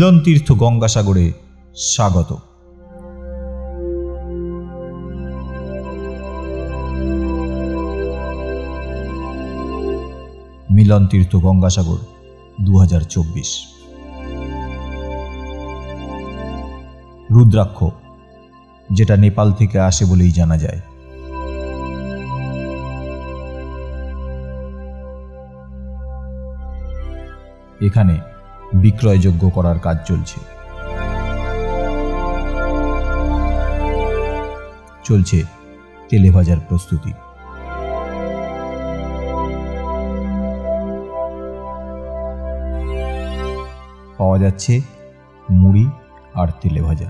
মিলন তীর্থ গঙ্গাসাগরে স্বাগত। মিলন তীর্থ গঙ্গাসাগর 2024। রুদ্রাক্ষ, যেটা নেপাল থেকে আসে বলেই জানা যায়। এখানে বিক্রয়যোগ্য করার কাজ চলছে তেলে ভাজার প্রস্তুতি। পাওয়া যাচ্ছে মুড়ি আর তেলে ভাজা।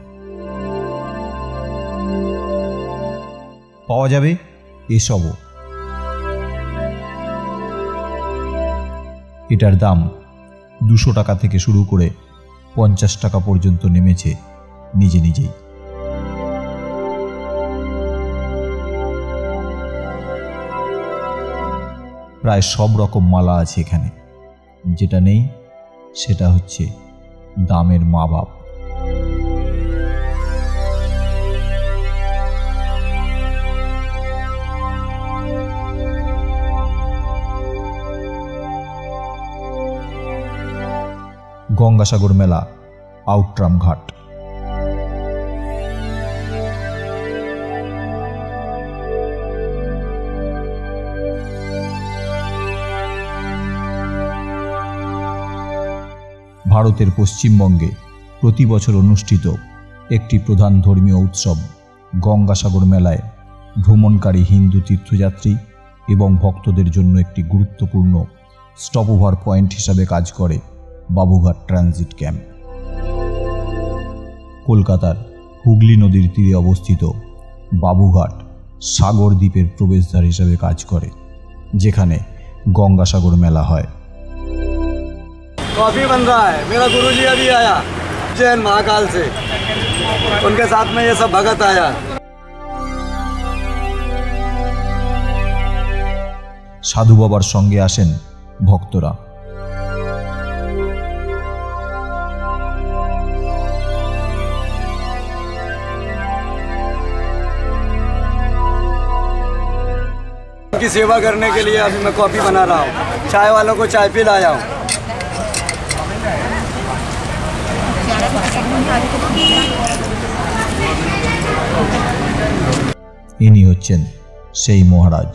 পাওয়া যাবে এসবও। এটার দাম 200 টাকা থেকে শুরু করে 50 টাকা পর্যন্ত নেমেছে নিজে নিজেই। প্রায় সব রকম মালা আছে এখানে। যেটা নেই সেটা হচ্ছে দামের মা বাপ। গঙ্গাসাগর মেলা, আউটরাম ঘাট। ভারতের পশ্চিমবঙ্গে প্রতি বছর অনুষ্ঠিত একটি প্রধান ধর্মীয় উৎসব গঙ্গাসাগর মেলায় ভ্রমণকারী হিন্দু তীর্থযাত্রী এবং ভক্তদের জন্য একটি গুরুত্বপূর্ণ স্টপওভার পয়েন্ট হিসাবে কাজ করে বাবুঘাট ট্রানজিট ক্যাম্প। কলকাতার হুগলি নদীর তীরে অবস্থিত বাবুঘাট সাগর দ্বীপের প্রবেশদ্বার হিসাবে কাজ করে, যেখানে গঙ্গাসাগর মেলা হয়। कॉफी बन रहा है। मेरा गुरुजी अभी आया जैन महाकाल से, उनके साथ में ये सब भगत आया। সাধু বাবার সঙ্গে আসেন ভক্তরা। उनकी सेवा करने के लिए अभी मैं कॉफी बना रहा हूँ। चाय वालों को चाय पिलाया हूँ। ইনি হচ্ছেন সেই মহারাজ।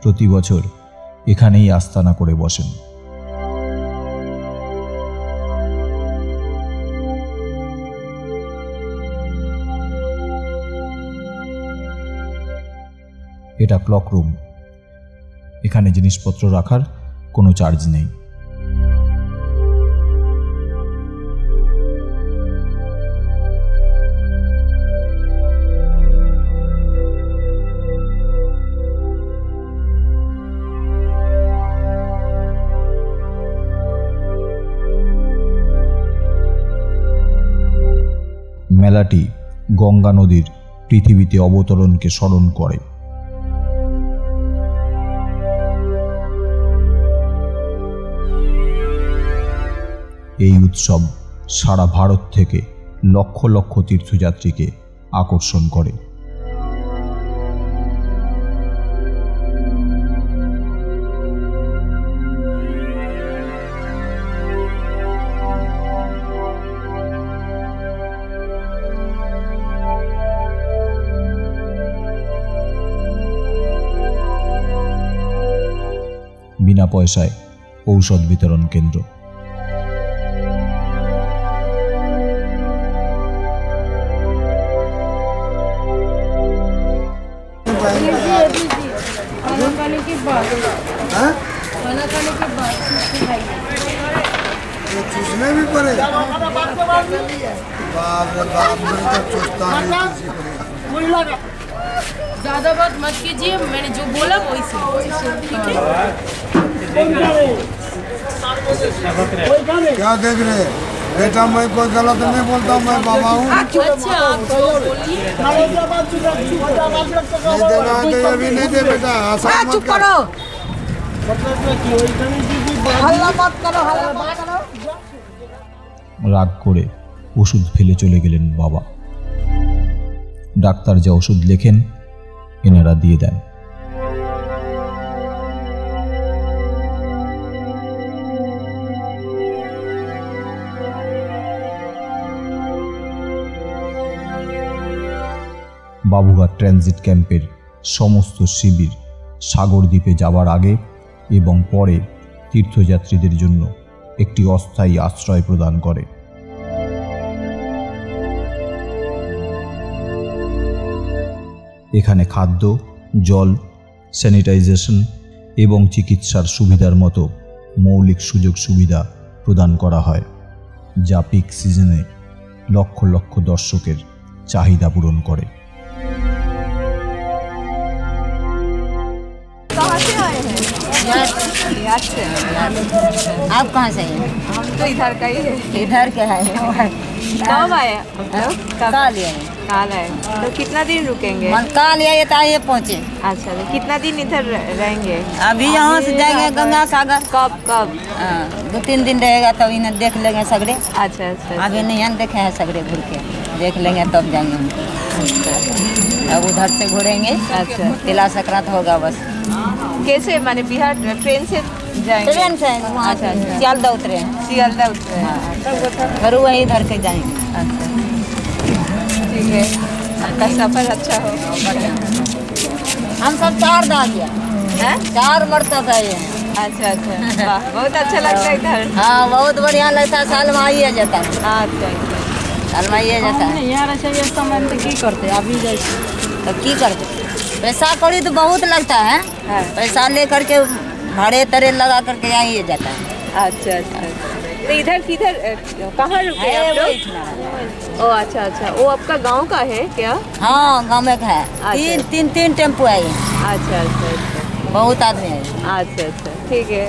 প্রতি বছর এখানেই আস্তানা করে বসেন। এটা ক্লক রুম। এখানে জিনিসপত্র রাখার কোনো চার্জ নেই। মেলাটি গঙ্গা নদীর পৃথিবীতে অবতরণকে স্মরণ করে। এই উৎসব সারা ভারত থেকে লক্ষ লক্ষ তীর্থযাত্রীকে আকর্ষণ করে। বিনা পয়সায় ঔষধ বিতরণ কেন্দ্র। चूसने भी पड़े। ज्यादा बात मत कीजिए, मैंने जो बोला वही से, ठीक है? क्या देख रहे? बेटा मैं कोई गलत नहीं बोलता, मैं बाबा हूँ। अच्छा आप जो बोलिए। नहीं देना है तो ये भी नहीं दे बेटा। चुप करो। রাগ করে ওষুধ ফেলে চলে গেলেন বাবা। ডাক্তার যা ওষুধ লেখেন এনারা দিয়ে দেন। বাবুঘাট ট্রানজিট ক্যাম্পের সমস্ত শিবির সাগরদ্বীপে যাবার আগে এবং পরে তীর্থযাত্রীদের জন্য একটি অস্থায়ী আশ্রয় প্রদান করে। এখানে খাদ্য, জল, স্যানিটাইজেশন এবং চিকিৎসার সুবিধার মতো মৌলিক সুযোগ সুবিধা প্রদান করা হয়, যা পিক সিজনে লক্ষ লক্ষ দর্শকের চাহিদা পূরণ করে। आप कहाँ से हैं? हम तो इधर का ही है। इधर के हैं। कब आए? काल आए। काल आए। तो कितना दिन रुकेंगे? काल आए तो ये पहुँचे। अच्छा, तो कितना दिन इधर रहेंगे? अभी यहाँ से जाएंगे गंगा सागर। कब कब? 2-3 दिन रहेगा तब इन्हें देख लेंगे सगड़े। अच्छा अच्छा। अभी नहीं हम देखे हैं सगड़े घूर के, देख लेंगे तब जाएंगे हम। अब उधर से घूरेंगे। अच्छा। तिला संक्रांत होगा बस। कैसे माने बिहार ट्रेन से जाएंगे? ट्रेन से वहाँ अच्छा, अच्छा। सियालदा उतरे हैं। सियालदा उतरे हैं। फिर वहीं इधर के जाएंगे। अच्छा, ठीक है। आपका सफर अच्छा हो। हम सब 4 दागिया हैं? 4 मरतब है ये। अच्छा अच्छा। वाह, बहुत अच्छा लगता है इधर। हाँ बहुत बढ़िया लगता है। साल में आइए जाता है। अच्छा अच्छा। साल में आइए जाता है। यहाँ चाहिए समय तो की करते अभी जैसे तो की करते पैसा कौड़ी तो बहुत लगता है। हाँ। पैसा ले करके भाड़े तरे लगा करके आइए जाता है। अच्छा अच्छा। तो इधर किधर कहाँ रुके आप लोग? ओ अच्छा अच्छा। वो आपका गांव का है क्या? हाँ गाँव में है। अच्छा। तीन टेम्पो है ये। अच्छा अच्छा अच्छा। बहुत आदमी है। अच्छा अच्छा, ठीक है।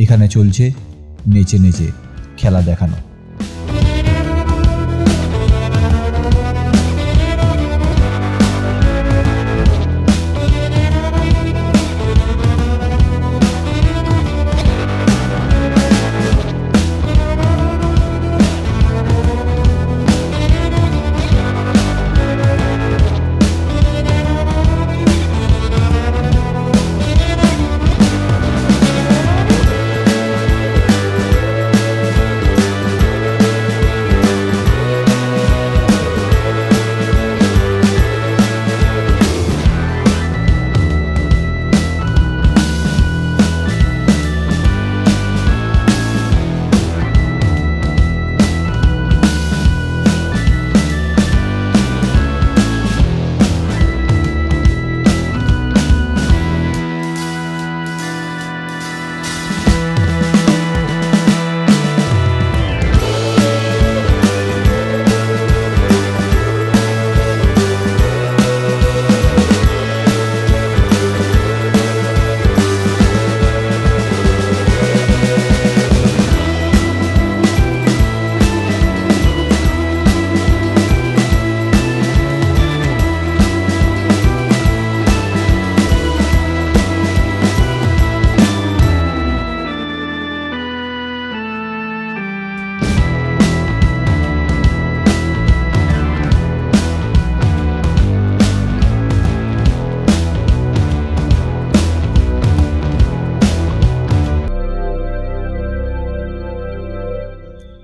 এখানে চলছে নেচে নেচে খেলা দেখানো।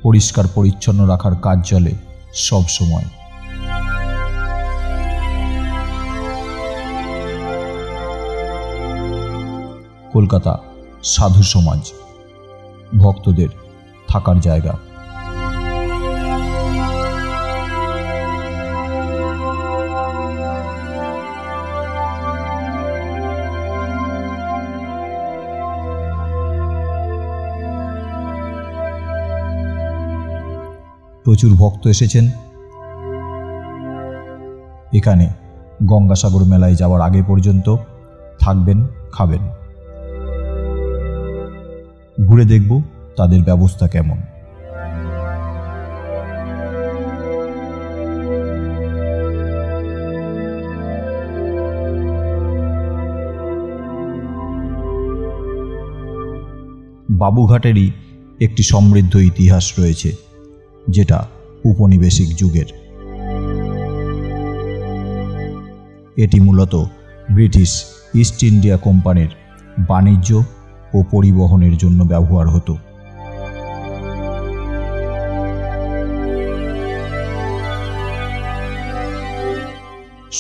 পরিষ্কার পরিচ্ছন্ন রাখার কাজ চলে সব সময়। কলকাতা সাধু সমাজ, ভক্তদের থাকার জায়গা। প্রচুর ভক্ত এসেছেন। এখানে গঙ্গাসাগর মেলায় যাওয়ার আগে পর্যন্ত থাকবেন, খাবেন। ঘুরে দেখব তাদের ব্যবস্থা কেমন। বাবুঘাটেরই একটি সমৃদ্ধ ইতিহাস রয়েছে, যেটা উপনিবেশিক যুগের। এটি মূলত ব্রিটিশ ইস্ট ইন্ডিয়া কোম্পানির বাণিজ্য ও পরিবহনের জন্য ব্যবহার হতো।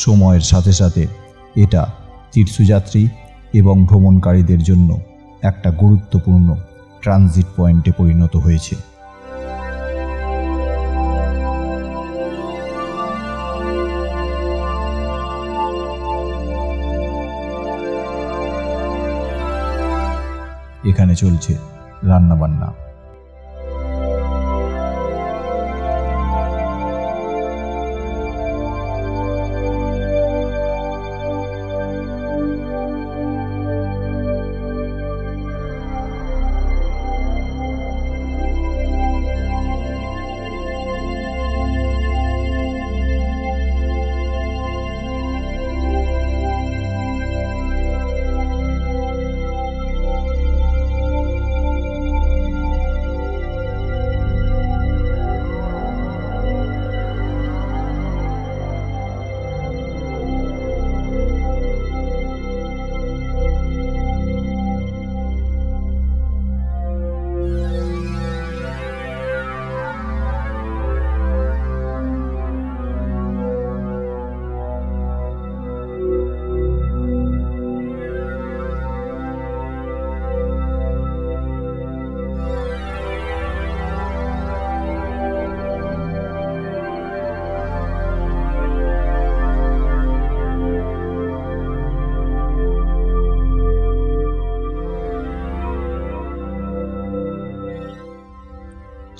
সময়ের সাথে সাথে এটা তীর্থযাত্রী এবং ভ্রমণকারীদের জন্য একটা গুরুত্বপূর্ণ ট্রানজিট পয়েন্টে পরিণত হয়েছে। এখানে চলছে রান্নাবান্না।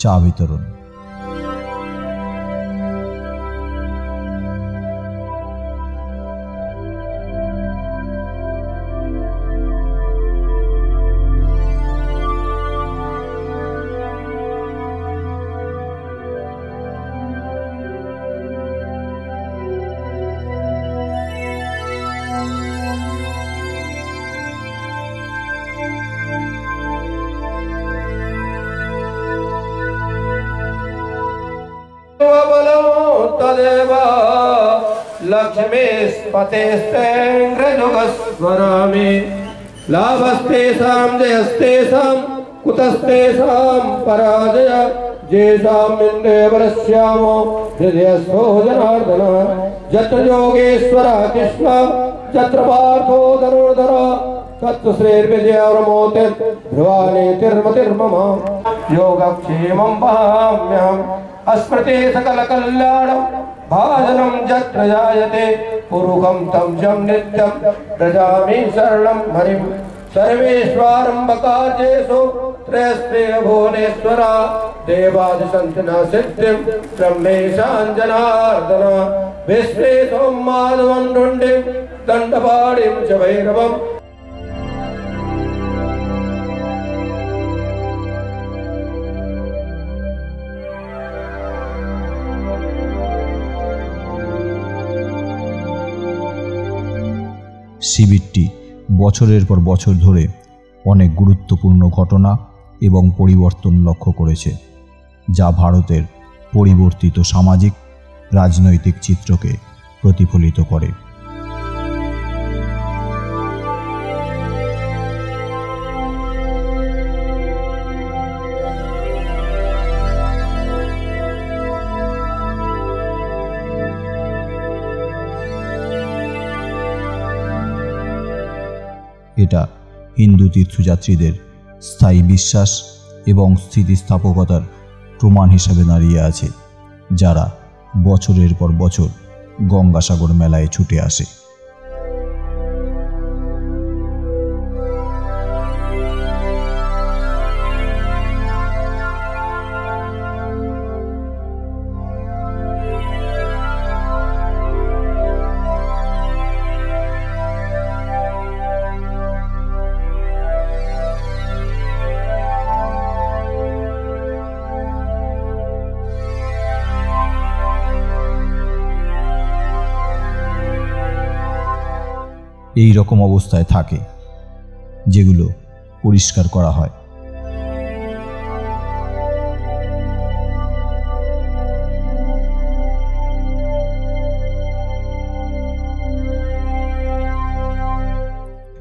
চা বিতরণ। लक्ष्मीस्पतेस्तेन्द्रजुगस्वरामि लाभस्तेषां जयस्तेषां कुतस्तेषां पराजय येषां इन्द्रेवरस्यामो हृदयस्थो जनार्दन यत्र योगेश्वरः कृष्ण यत्र पार्थो धनुर्धर तत्र श्रीर्विजयर्मोतिर्ध्रुवानेतिर्मतिर्मम योगक्षेमं वहाम्यहम् अस्मृते सकलकल्याणं भाजनं यत्र जायते पुरुषं तं जं नित्यं प्रजामि शरणं हरिं सर्वेश्वरम्बकार्येषु त्रयस्ते भुवनेश्वरा देवादिसन्तना सिद्धिं ब्रह्मेशाञ्जनार्दन विश्वेशं माधवं रुण्डिं दण्डपाणिं च भैरवम् শিবিরটি বছরের পর বছর ধরে অনেক গুরুত্বপূর্ণ ঘটনা এবং পরিবর্তন লক্ষ্য করেছে, যা ভারতের পরিবর্তিত সামাজিক রাজনৈতিক চিত্রকে প্রতিফলিত করে। এটা হিন্দু তীর্থযাত্রীদের স্থায়ী বিশ্বাস এবং স্থিতিস্থাপকতার প্রমাণ হিসাবে দাঁড়িয়ে আছে, যারা বছরের পর বছর গঙ্গাসাগর মেলায় ছুটে আসে। এই রকম অবস্থায় থাকে, যেগুলো পরিষ্কার করা হয়।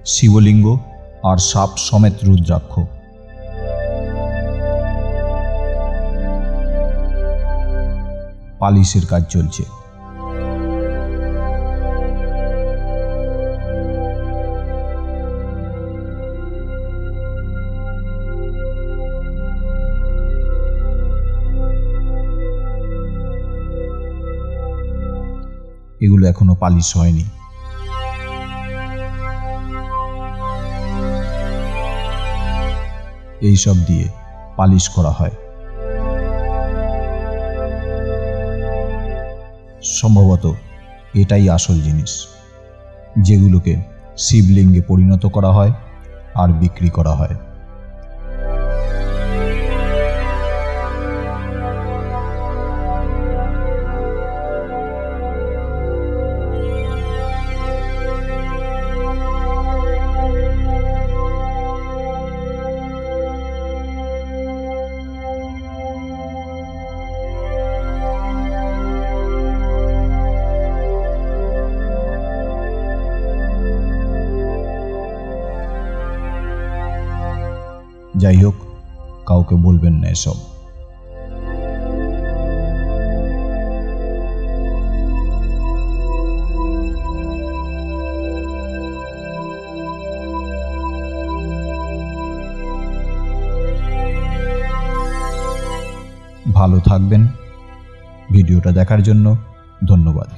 শিবলিঙ্গ আর সাপ সমেত রুদ্রাক্ষ। পালিশের কাজ চলছে। এগুলো এখনো পালিশ হয়নি। এই সব দিয়ে পালিশ করা হয়। সম্ভবত এটাই আসল জিনিস, যেগুলোকে শিবলিঙ্গে পরিণত করা হয় আর বিক্রি করা হয়। যাই হোক, কাউকে বলবেন না এসব। ভালো থাকবেন। ভিডিওটা দেখার জন্য ধন্যবাদ।